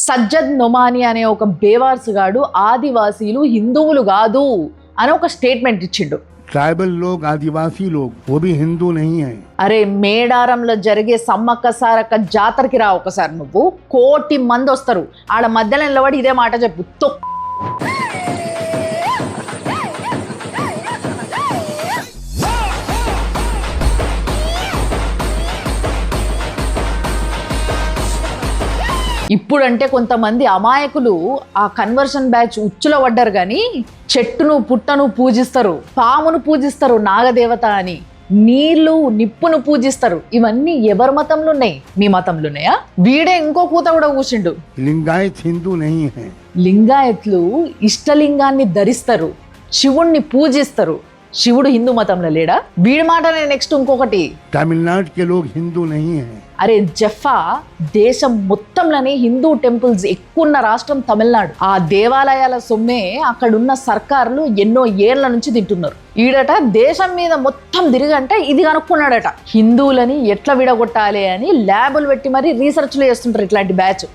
సజ్జద్ నొమాని అనే ఒక బేవార్స్ గాడు ఆదివాసీలు హిందువులు కాదు అని ఒక స్టేట్మెంట్ ఇచ్చిండు. ट्राइबल लोग आदिवासी लोग वो भी हिंदू नहीं है. అరే మేడారంలో జరిగే సమ్మక్క సారక్క జాతరకి రా ఒకసారి, నువ్వు 1 కోటి మంది వస్తారు, ఆడ మధ్యలో నిలబడి ఇదే మాట చెప్పు. ఇప్పుడంటే కొంతమంది అమాయకులు ఆ కన్వర్షన్ బ్యాచ్ ఉచ్చులో పడ్డారు, కానీ చెట్టును పుట్టను పూజిస్తారు, పామును పూజిస్తారు నాగదేవత అని, నీళ్లు నిప్పును పూజిస్తారు. ఇవన్నీ ఎవరి మతంలో ఉన్నాయి? మీ మతంలో ఉన్నాయా? వీడే ఇంకో కూత కూడా కూర్చుండు. लिंगायत हिंदू नहीं है. లింగాయత్లు ఇష్టలింగాన్ని ధరిస్తారు, శివుణ్ణి పూజిస్తారు. శివుడు హిందూ మతంలో లేడా? వీడి మాటనే నెక్స్ట్ ఇంకొకటి, तमिलनाडु के लोग हिंदू नहीं है. అరే జఫా, దేశం మొత్తంలోనే హిందూ టెంపుల్స్ ఎక్కువ ఉన్న రాష్ట్రం తమిళనాడు. ఆ దేవాలయాల సొమ్మే అక్కడున్న సర్కారులు ఎన్నో ఏళ్ల నుంచి తింటున్నారు. ఈడట దేశం మీద మొత్తం తిరిగంటే ఇది కనుక్కున్నాడట, హిందువులని ఎట్లా విడగొట్టాలి అని ల్యాబులు పెట్టి మరీ రీసెర్చ్లు చేస్తుంటారు ఇట్లాంటి బ్యాచ్.